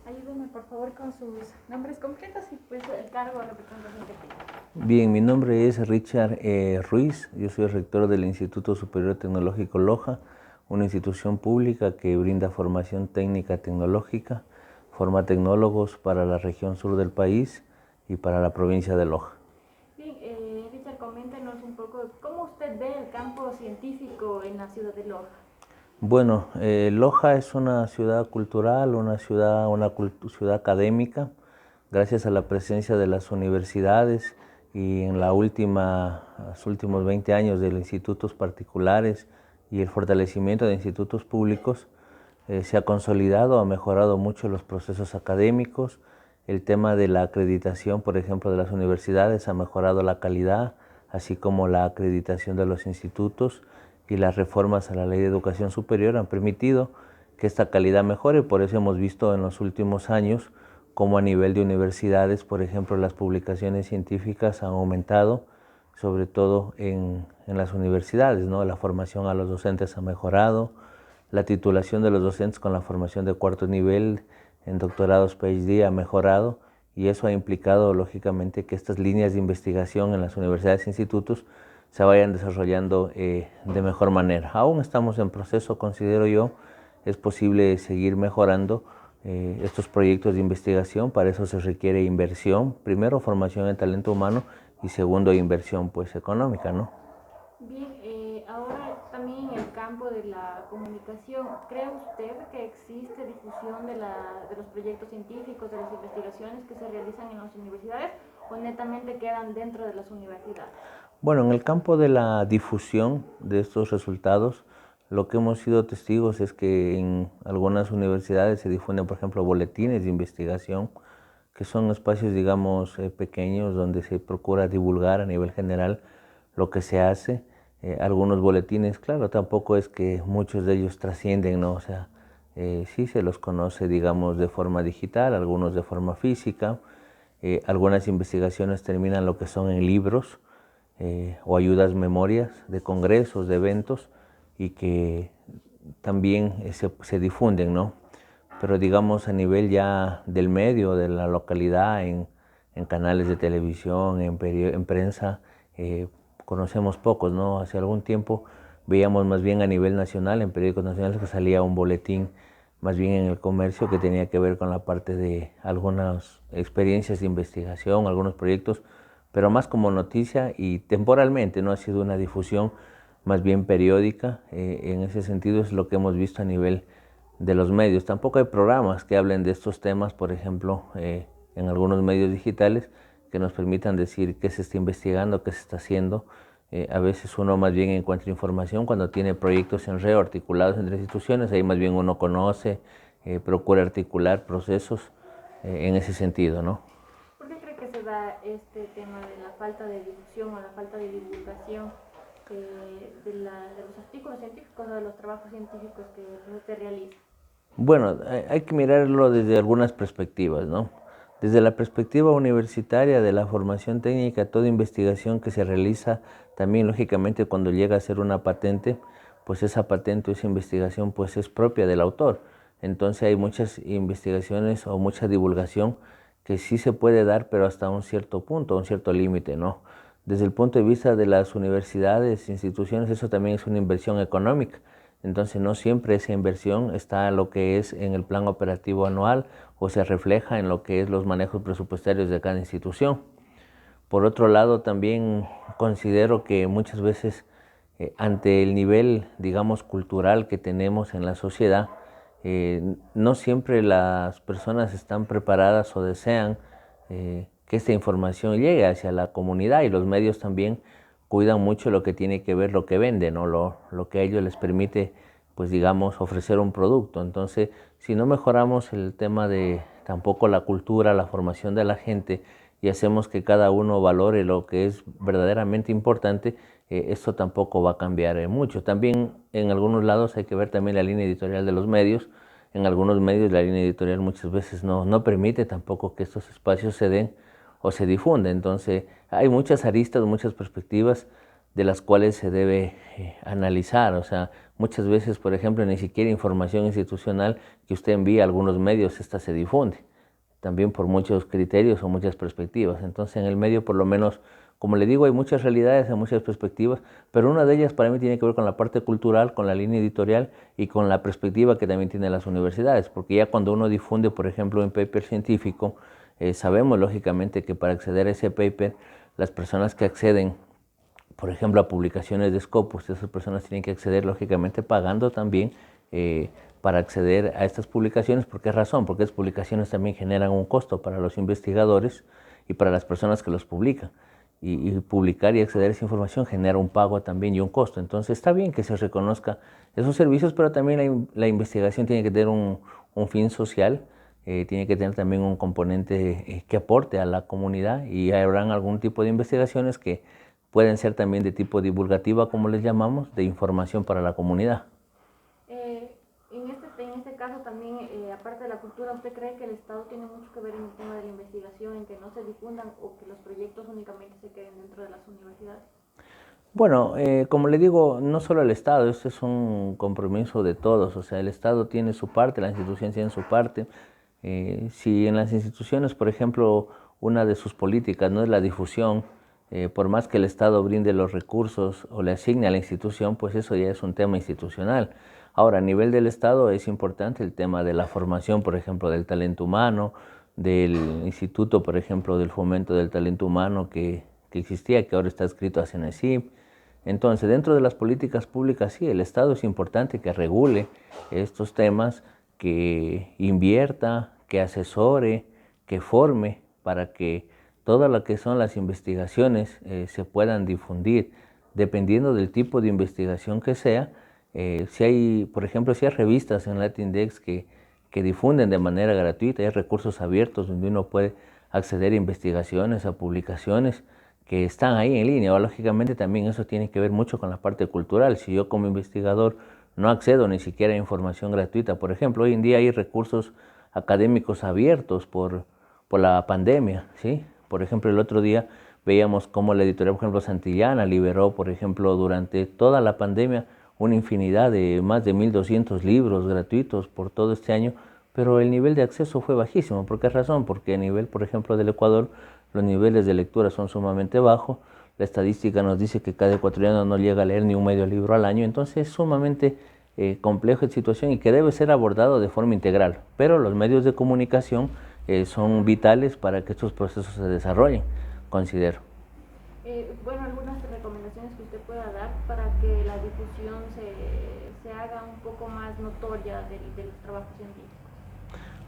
Ayúdenme por favor con sus nombres completos y pues el cargo de representación que tenga. Bien, mi nombre es Richard Ruiz, yo soy rector del Instituto Superior Tecnológico Loja, una institución pública que brinda formación técnica tecnológica, forma tecnólogos para la región sur del país y para la provincia de Loja. Bien, Richard, coméntenos un poco cómo usted ve el campo científico en la ciudad de Loja. Bueno, Loja es una ciudad cultural, una ciudad académica, gracias a la presencia de las universidades y en los últimos 20 años de los institutos particulares y el fortalecimiento de institutos públicos, se ha consolidado, ha mejorado mucho los procesos académicos. El tema de la acreditación, por ejemplo, de las universidades ha mejorado la calidad, así como la acreditación de los institutos, y las reformas a la Ley de Educación Superior han permitido que esta calidad mejore. Por eso hemos visto en los últimos años cómo a nivel de universidades, por ejemplo, las publicaciones científicas han aumentado, sobre todo en las universidades, ¿no? La formación a los docentes ha mejorado, la titulación de los docentes con la formación de cuarto nivel en doctorados PhD ha mejorado, y eso ha implicado lógicamente que estas líneas de investigación en las universidades e institutos se vayan desarrollando de mejor manera. Aún estamos en proceso, considero yo, es posible seguir mejorando estos proyectos de investigación. Para eso se requiere inversión, primero formación en talento humano y segundo inversión pues económica, ¿no? Bien, ahora también en el campo de la comunicación, ¿cree usted que existe difusión de los proyectos científicos, de las investigaciones que se realizan en las universidades o netamente quedan dentro de las universidades? Bueno, en el campo de la difusión de estos resultados, lo que hemos sido testigos es que en algunas universidades se difunden, por ejemplo, boletines de investigación, que son espacios, digamos, pequeños donde se procura divulgar a nivel general lo que se hace. Algunos boletines, claro, tampoco es que muchos de ellos trascienden, ¿no? O sea, sí se los conoce, digamos, de forma digital, algunos de forma física. Algunas investigaciones terminan lo que son en libros, o ayudas memorias de congresos, de eventos, y que también se difunden, ¿no? Pero digamos a nivel ya del medio, de la localidad, en canales de televisión, en prensa, conocemos pocos, ¿no? Hace algún tiempo veíamos más bien a nivel nacional, en periódicos nacionales, que salía un boletín más bien en el comercio que tenía que ver con la parte de algunas experiencias de investigación, algunos proyectos, pero más como noticia y temporalmente, no ha sido una difusión más bien periódica. En ese sentido es lo que hemos visto a nivel de los medios. Tampoco hay programas que hablen de estos temas, por ejemplo, en algunos medios digitales, que nos permitan decir qué se está investigando, qué se está haciendo. A veces uno más bien encuentra información cuando tiene proyectos en red articulados entre instituciones, ahí más bien uno conoce, procura articular procesos en ese sentido, ¿no? ¿Por qué cree que se da este tema de la falta de difusión o la falta de divulgación de los artículos científicos o de los trabajos científicos que se realizan? Bueno, hay que mirarlo desde algunas perspectivas, ¿no? Desde la perspectiva universitaria de la formación técnica, toda investigación que se realiza, también lógicamente cuando llega a ser una patente, pues esa patente o esa investigación pues es propia del autor. Entonces hay muchas investigaciones o mucha divulgación que sí se puede dar, pero hasta un cierto punto, un cierto límite, ¿no? Desde el punto de vista de las universidades, instituciones, eso también es una inversión económica. Entonces no siempre esa inversión está lo que es en el plan operativo anual o se refleja en lo que es los manejos presupuestarios de cada institución. Por otro lado, también considero que muchas veces ante el nivel, digamos, cultural que tenemos en la sociedad, no siempre las personas están preparadas o desean que esta información llegue hacia la comunidad, y los medios también cuidan mucho lo que tiene que ver lo que venden, ¿no? Lo que a ellos les permite, pues digamos, ofrecer un producto. Entonces, si no mejoramos el tema de tampoco la cultura, la formación de la gente, y hacemos que cada uno valore lo que es verdaderamente importante, esto tampoco va a cambiar mucho. También en algunos lados hay que ver también la línea editorial de los medios. En algunos medios la línea editorial muchas veces no permite tampoco que estos espacios se den o se difunden. Entonces hay muchas aristas, muchas perspectivas de las cuales se debe analizar. O sea, muchas veces, por ejemplo, ni siquiera información institucional que usted envía a algunos medios, esta se difunde, también por muchos criterios o muchas perspectivas. Entonces, en el medio, por lo menos, como le digo, hay muchas realidades, hay muchas perspectivas, pero una de ellas para mí tiene que ver con la parte cultural, con la línea editorial y con la perspectiva que también tienen las universidades, porque ya cuando uno difunde, por ejemplo, un paper científico, sabemos lógicamente que para acceder a ese paper, las personas que acceden, por ejemplo, a publicaciones de Scopus, esas personas tienen que acceder lógicamente pagando también para acceder a estas publicaciones. ¿Por qué razón? Porque esas publicaciones también generan un costo para los investigadores y para las personas que los publican. Y publicar y acceder a esa información genera un pago también y un costo. Entonces está bien que se reconozca esos servicios, pero también la investigación tiene que tener un fin social, tiene que tener también un componente que aporte a la comunidad, y habrán algún tipo de investigaciones que pueden ser también de tipo divulgativa, como les llamamos, de información para la comunidad. En este caso también, aparte de la cultura, ¿usted cree que el Estado tiene mucho que ver en el tema de la investigación, en que no se difundan o que los proyectos únicamente se queden dentro de las universidades? Bueno, como le digo, no solo el Estado, esto es un compromiso de todos, o sea, el Estado tiene su parte, la institución tiene su parte. Si en las instituciones, por ejemplo, una de sus políticas no es la difusión, por más que el Estado brinde los recursos o le asigne a la institución, pues eso ya es un tema institucional. Ahora, a nivel del Estado es importante el tema de la formación, por ejemplo, del talento humano, del instituto, por ejemplo, del fomento del talento humano que existía, que ahora está adscrito a CENESID. Entonces, dentro de las políticas públicas, sí, el Estado es importante que regule estos temas, que invierta, que asesore, que forme para que todas lo que son las investigaciones se puedan difundir, dependiendo del tipo de investigación que sea. Si hay, por ejemplo, si hay revistas en Latindex que difunden de manera gratuita, hay recursos abiertos donde uno puede acceder a investigaciones, a publicaciones que están ahí en línea. O, lógicamente también eso tiene que ver mucho con la parte cultural. Si yo como investigador no accedo ni siquiera a información gratuita, por ejemplo, hoy en día hay recursos académicos abiertos por la pandemia, ¿sí? Por ejemplo, el otro día veíamos cómo la editorial, por ejemplo, Santillana liberó, por ejemplo, durante toda la pandemia una infinidad de más de 1.200 libros gratuitos por todo este año, pero el nivel de acceso fue bajísimo. ¿Por qué razón? Porque a nivel, por ejemplo, del Ecuador, los niveles de lectura son sumamente bajos. La estadística nos dice que cada ecuatoriano no llega a leer ni un medio libro al año, entonces es sumamente complejo la situación y que debe ser abordado de forma integral. Pero los medios de comunicación son vitales para que estos procesos se desarrollen, considero. Bueno, algunas recomendaciones que usted pueda dar para que la difusión se haga un poco más notoria de los trabajos científicos.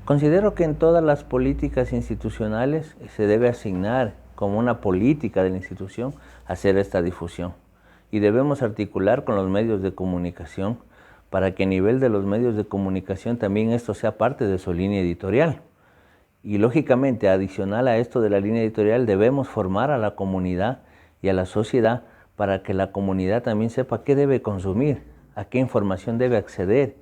Considero que en todas las políticas institucionales se debe asignar como una política de la institución hacer esta difusión, y debemos articular con los medios de comunicación para que a nivel de los medios de comunicación también esto sea parte de su línea editorial. Y lógicamente, adicional a esto de la línea editorial, debemos formar a la comunidad y a la sociedad para que la comunidad también sepa qué debe consumir, a qué información debe acceder,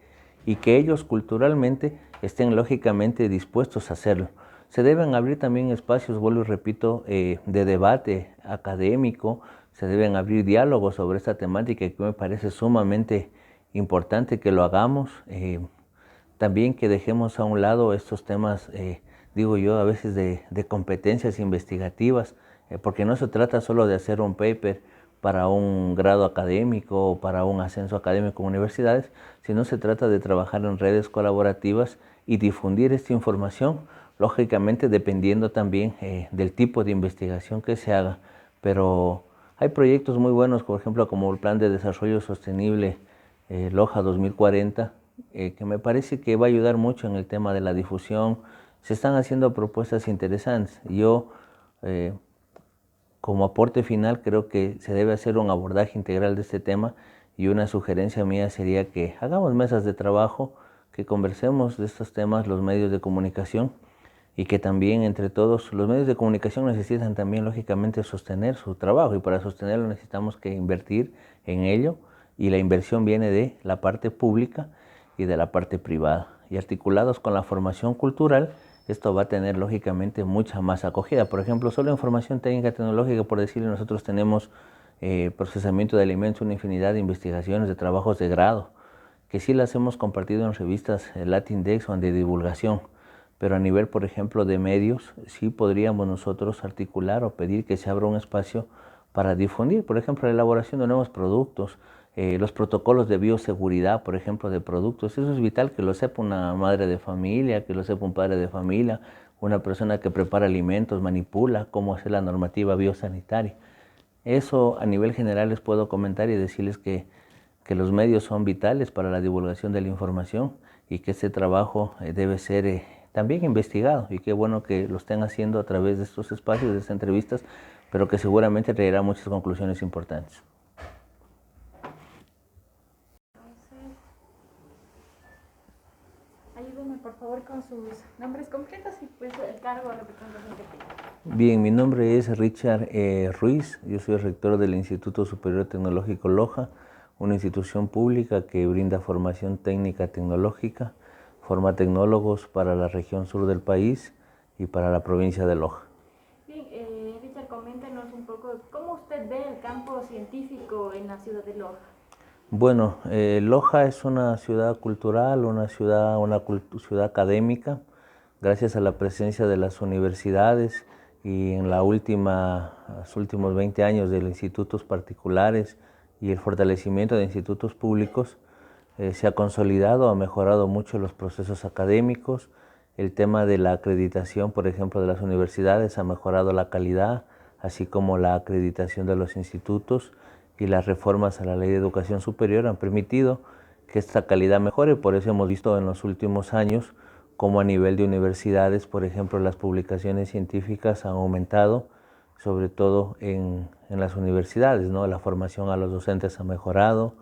y que ellos culturalmente estén lógicamente dispuestos a hacerlo. Se deben abrir también espacios, vuelvo y repito, de debate académico, se deben abrir diálogos sobre esta temática que me parece sumamente importante que lo hagamos. También que dejemos a un lado estos temas, digo yo, a veces de competencias investigativas, porque no se trata solo de hacer un paper para un grado académico o para un ascenso académico en universidades, sino se trata de trabajar en redes colaborativas y difundir esta información, lógicamente dependiendo también del tipo de investigación que se haga. Pero hay proyectos muy buenos, por ejemplo, como el Plan de Desarrollo Sostenible Loja 2040, que me parece que va a ayudar mucho en el tema de la difusión. Se están haciendo propuestas interesantes. Yo, como aporte final, creo que se debe hacer un abordaje integral de este tema, y una sugerencia mía sería que hagamos mesas de trabajo, que conversemos de estos temas los medios de comunicación, y que también entre todos los medios de comunicación necesitan también lógicamente sostener su trabajo, y para sostenerlo necesitamos que invertir en ello, y la inversión viene de la parte pública y de la parte privada, y articulados con la formación cultural, esto va a tener lógicamente mucha más acogida. Por ejemplo, solo en formación técnica tecnológica, por decirlo, nosotros tenemos procesamiento de alimentos, una infinidad de investigaciones, de trabajos de grado, que sí las hemos compartido en revistas Latindex o de divulgación, pero a nivel, por ejemplo, de medios, sí podríamos nosotros articular o pedir que se abra un espacio para difundir, por ejemplo, la elaboración de nuevos productos, los protocolos de bioseguridad, por ejemplo, de productos. Eso es vital que lo sepa una madre de familia, que lo sepa un padre de familia, una persona que prepara alimentos, manipula, cómo hacer la normativa biosanitaria. Eso a nivel general les puedo comentar y decirles que los medios son vitales para la divulgación de la información y que este trabajo debe ser también investigado, y qué bueno que lo estén haciendo a través de estos espacios, de estas entrevistas, pero que seguramente traerá muchas conclusiones importantes. Ayúdenme por favor con sus nombres completos y pues el cargo de representación que tengan. Bien, mi nombre es Richard Ruiz, yo soy rector del Instituto Superior Tecnológico Loja, una institución pública que brinda formación técnica tecnológica, forma tecnólogos para la región sur del país y para la provincia de Loja. Bien, Richard, coméntenos un poco cómo usted ve el campo científico en la ciudad de Loja. Bueno, Loja es una ciudad cultural, una ciudad académica, gracias a la presencia de las universidades y en los últimos 20 años de los institutos particulares y el fortalecimiento de institutos públicos, se ha consolidado, ha mejorado mucho los procesos académicos. El tema de la acreditación, por ejemplo, de las universidades ha mejorado la calidad, así como la acreditación de los institutos, y las reformas a la Ley de Educación Superior han permitido que esta calidad mejore. Por eso hemos visto en los últimos años cómo a nivel de universidades, por ejemplo, las publicaciones científicas han aumentado, sobre todo en las universidades, ¿no? La formación a los docentes ha mejorado,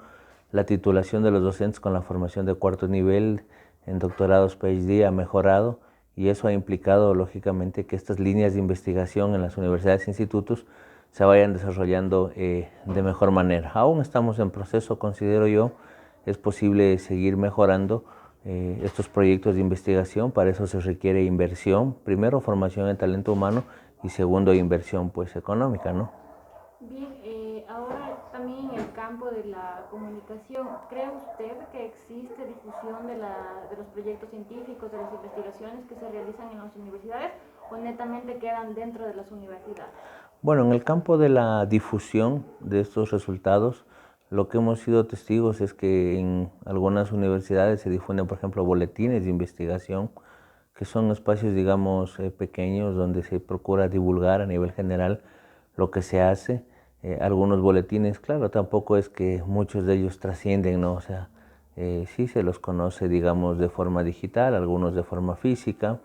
la titulación de los docentes con la formación de cuarto nivel en doctorados PhD ha mejorado, y eso ha implicado lógicamente que estas líneas de investigación en las universidades e institutos se vayan desarrollando de mejor manera. Aún estamos en proceso, considero yo, es posible seguir mejorando estos proyectos de investigación. Para eso se requiere inversión, primero formación en talento humano y segundo inversión pues económica, ¿no? Bien, ahora también en el campo de la comunicación, ¿cree usted que existe difusión de los proyectos científicos, de las investigaciones que se realizan en las universidades, o netamente quedan dentro de las universidades? Bueno, en el campo de la difusión de estos resultados, lo que hemos sido testigos es que en algunas universidades se difunden, por ejemplo, boletines de investigación, que son espacios, digamos, pequeños donde se procura divulgar a nivel general lo que se hace. Algunos boletines, claro, tampoco es que muchos de ellos trascienden, ¿no? O sea, sí se los conoce, digamos, de forma digital, algunos de forma física.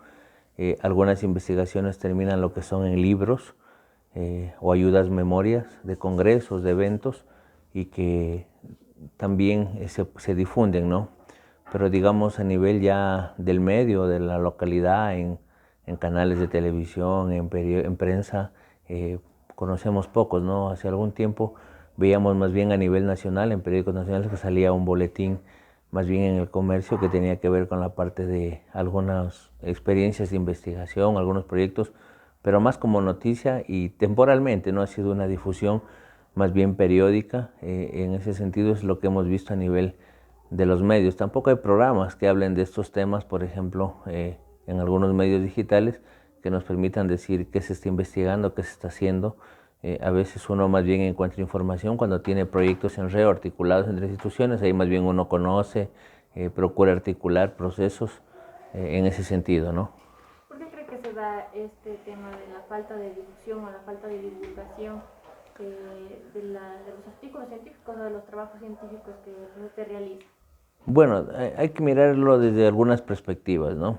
Algunas investigaciones terminan lo que son en libros, o ayudas memorias de congresos, de eventos, y que también se difunden, ¿no? Pero digamos a nivel ya del medio, de la localidad, en canales de televisión, en prensa, conocemos pocos, ¿no? Hace algún tiempo veíamos más bien a nivel nacional, en periódicos nacionales, que salía un boletín más bien en el comercio que tenía que ver con la parte de algunas experiencias de investigación, algunos proyectos, pero más como noticia y temporalmente, no ha sido una difusión más bien periódica. En ese sentido es lo que hemos visto a nivel de los medios. Tampoco hay programas que hablen de estos temas, por ejemplo, en algunos medios digitales, que nos permitan decir qué se está investigando, qué se está haciendo. A veces uno más bien encuentra información cuando tiene proyectos en red articulados entre instituciones, ahí más bien uno conoce, procura articular procesos en ese sentido, ¿no? ¿Por qué cree que se da este tema de la falta de difusión o la falta de divulgación de los artículos científicos o de los trabajos científicos que se realizan? Bueno, hay que mirarlo desde algunas perspectivas, ¿no?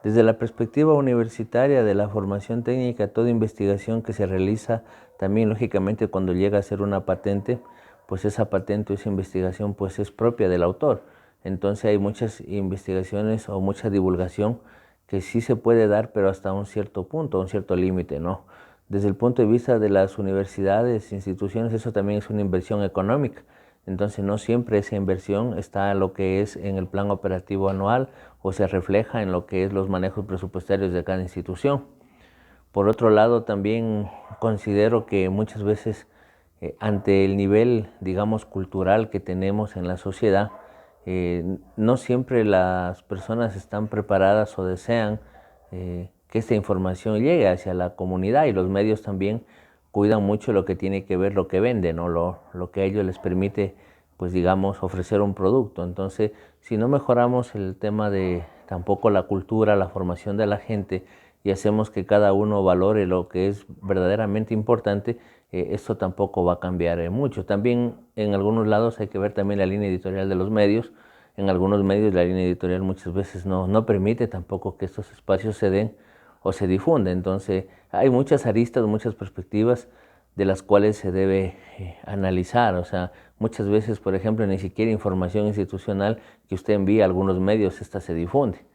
Desde la perspectiva universitaria de la formación técnica, toda investigación que se realiza, también lógicamente cuando llega a ser una patente, pues esa patente o esa investigación pues es propia del autor. Entonces hay muchas investigaciones o mucha divulgación que sí se puede dar, pero hasta un cierto punto, un cierto límite, ¿no? Desde el punto de vista de las universidades, instituciones, eso también es una inversión económica. Entonces no siempre esa inversión está en lo que es en el plan operativo anual o se refleja en lo que es los manejos presupuestarios de cada institución. Por otro lado, también considero que muchas veces ante el nivel, digamos, cultural que tenemos en la sociedad, no siempre las personas están preparadas o desean que esta información llegue hacia la comunidad, y los medios también cuidan mucho lo que tiene que ver lo que venden, o lo que a ellos les permite, pues digamos, ofrecer un producto. Entonces, si no mejoramos el tema de tampoco la cultura, la formación de la gente, y hacemos que cada uno valore lo que es verdaderamente importante, esto tampoco va a cambiar mucho. También en algunos lados hay que ver también la línea editorial de los medios. En algunos medios la línea editorial muchas veces no permite tampoco que estos espacios se den o se difunden. Entonces hay muchas aristas, muchas perspectivas de las cuales se debe analizar. O sea, muchas veces, por ejemplo, ni siquiera información institucional que usted envía a algunos medios, esta se difunde,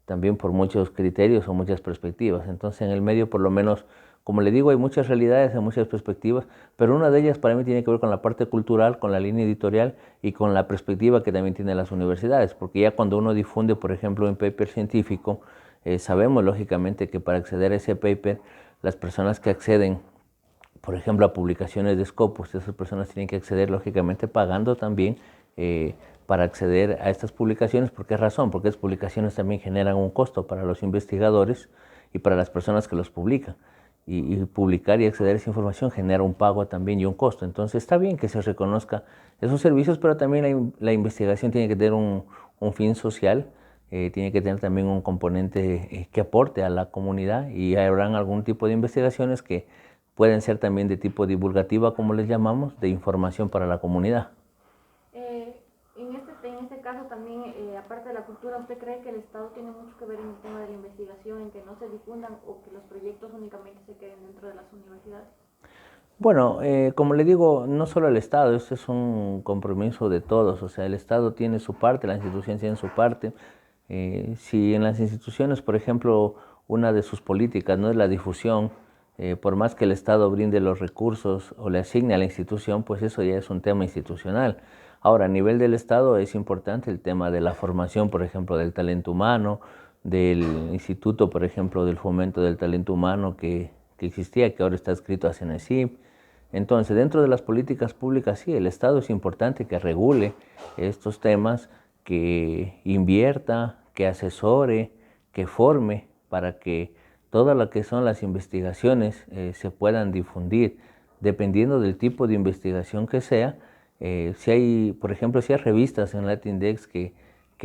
también por muchos criterios o muchas perspectivas. Entonces en el medio, por lo menos, como le digo, hay muchas realidades, hay muchas perspectivas, pero una de ellas para mí tiene que ver con la parte cultural, con la línea editorial y con la perspectiva que también tienen las universidades, porque ya cuando uno difunde, por ejemplo, un paper científico, sabemos lógicamente que para acceder a ese paper, las personas que acceden, por ejemplo, a publicaciones de Scopus, esas personas tienen que acceder lógicamente pagando también para acceder a estas publicaciones. ¿Por qué razón? Porque esas publicaciones también generan un costo para los investigadores y para las personas que los publican. Y publicar y acceder a esa información genera un pago también y un costo. Entonces está bien que se reconozca esos servicios, pero también la investigación tiene que tener un fin social, tiene que tener también un componente que aporte a la comunidad, y habrán algún tipo de investigaciones que pueden ser también de tipo divulgativa, como les llamamos, de información para la comunidad. En este caso también, aparte de la cultura, ¿usted cree que el Estado tiene mucho que ver en el tema de la investigación, en que no se difundan o que los proyectos únicamente se queden dentro de las universidades? Bueno, como le digo, no solo el Estado, este es un compromiso de todos. O sea, el Estado tiene su parte, la institución tiene su parte. Si en las instituciones, por ejemplo, una de sus políticas no es la difusión, por más que el Estado brinde los recursos o le asigne a la institución, pues eso ya es un tema institucional. Ahora, a nivel del Estado es importante el tema de la formación, por ejemplo, del talento humano, del instituto, por ejemplo, del fomento del talento humano que existía, que ahora está adscrito a CENESID. Entonces, dentro de las políticas públicas, sí, el Estado es importante que regule estos temas, que invierta, que asesore, que forme para que todas lo que son las investigaciones se puedan difundir, dependiendo del tipo de investigación que sea. Si hay, por ejemplo, si hay revistas en Latindex que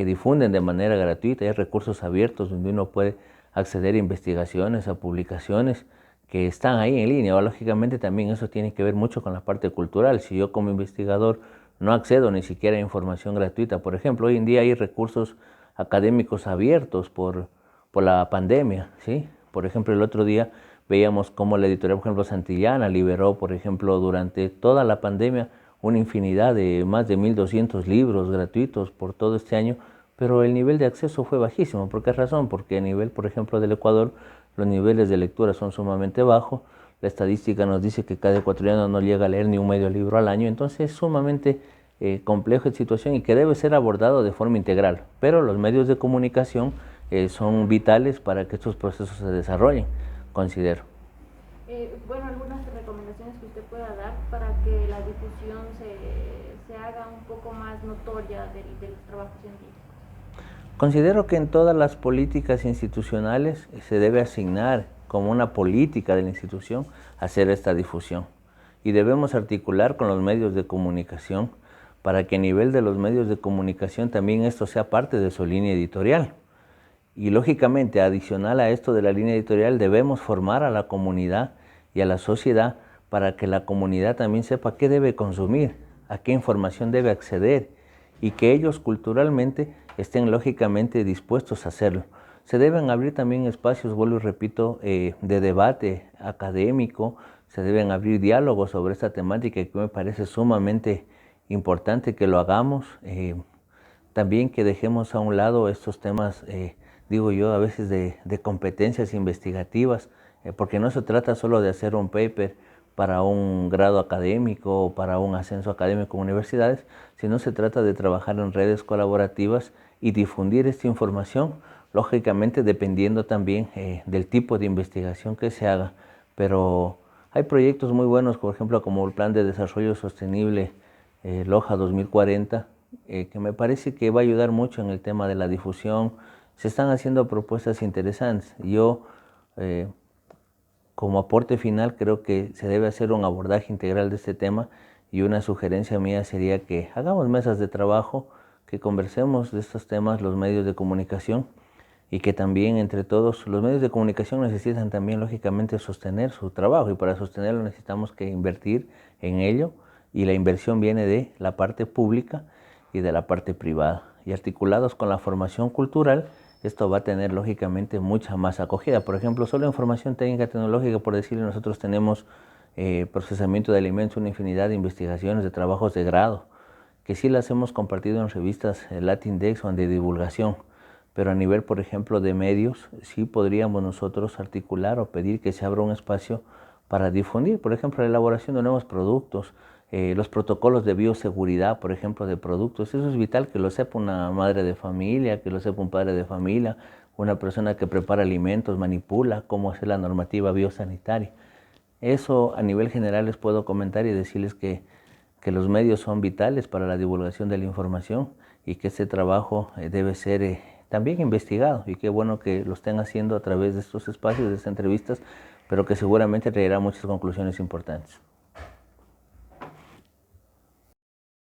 difunden de manera gratuita, hay recursos abiertos donde uno puede acceder a investigaciones, a publicaciones que están ahí en línea. Lógicamente también eso tiene que ver mucho con la parte cultural. Si yo como investigador no accedo ni siquiera a información gratuita, por ejemplo, hoy en día hay recursos académicos abiertos por la pandemia, ¿sí? Por ejemplo, el otro día veíamos cómo la editorial, por ejemplo, Santillana liberó, por ejemplo, durante toda la pandemia una infinidad de más de 1.200 libros gratuitos por todo este año, pero el nivel de acceso fue bajísimo. ¿Por qué razón? Porque a nivel, por ejemplo, del Ecuador, los niveles de lectura son sumamente bajos. La estadística nos dice que cada ecuatoriano no llega a leer ni un medio libro al año. Entonces es sumamente compleja la situación y que debe ser abordado de forma integral. Pero los medios de comunicación son vitales para que estos procesos se desarrollen, considero. Bueno, algunas recomendaciones que usted pueda dar para que la difusión se haga un poco más notoria de los trabajos científicos. Considero que en todas las políticas institucionales se debe asignar como una política de la institución hacer esta difusión, y debemos articular con los medios de comunicación para que a nivel de los medios de comunicación también esto sea parte de su línea editorial. Y lógicamente, adicional a esto de la línea editorial, debemos formar a la comunidad y a la sociedad para que la comunidad también sepa qué debe consumir, a qué información debe acceder, y que ellos culturalmente estén lógicamente dispuestos a hacerlo. Se deben abrir también espacios, vuelvo y repito, de debate académico, se deben abrir diálogos sobre esta temática que me parece sumamente importante que lo hagamos. También que dejemos a un lado estos temas, digo yo, a veces de competencias investigativas, porque no se trata solo de hacer un paper para un grado académico o para un ascenso académico en universidades, sino se trata de trabajar en redes colaborativas y difundir esta información, lógicamente dependiendo también del tipo de investigación que se haga. Pero hay proyectos muy buenos, por ejemplo, como el Plan de Desarrollo Sostenible Loja 2040, que me parece que va a ayudar mucho en el tema de la difusión. Se están haciendo propuestas interesantes. Yo, como aporte final, creo que se debe hacer un abordaje integral de este tema, y una sugerencia mía sería que hagamos mesas de trabajo, que conversemos de estos temas los medios de comunicación, y que también entre todos los medios de comunicación necesitan también lógicamente sostener su trabajo, y para sostenerlo necesitamos que invertir en ello, y la inversión viene de la parte pública y de la parte privada, y articulados con la formación cultural, esto va a tener lógicamente mucha más acogida. Por ejemplo, solo en formación técnica tecnológica, por decirlo, nosotros tenemos procesamiento de alimentos, una infinidad de investigaciones, de trabajos de grado, que sí las hemos compartido en revistas Latindex o de divulgación, pero a nivel, por ejemplo, de medios, sí podríamos nosotros articular o pedir que se abra un espacio para difundir, por ejemplo, la elaboración de nuevos productos, los protocolos de bioseguridad, por ejemplo, de productos. Eso es vital que lo sepa una madre de familia, que lo sepa un padre de familia, una persona que prepara alimentos, manipula, cómo hacer la normativa biosanitaria. Eso a nivel general les puedo comentar y decirles que los medios son vitales para la divulgación de la información, y que este trabajo debe ser también investigado, y qué bueno que lo estén haciendo a través de estos espacios, de estas entrevistas, pero que seguramente traerá muchas conclusiones importantes.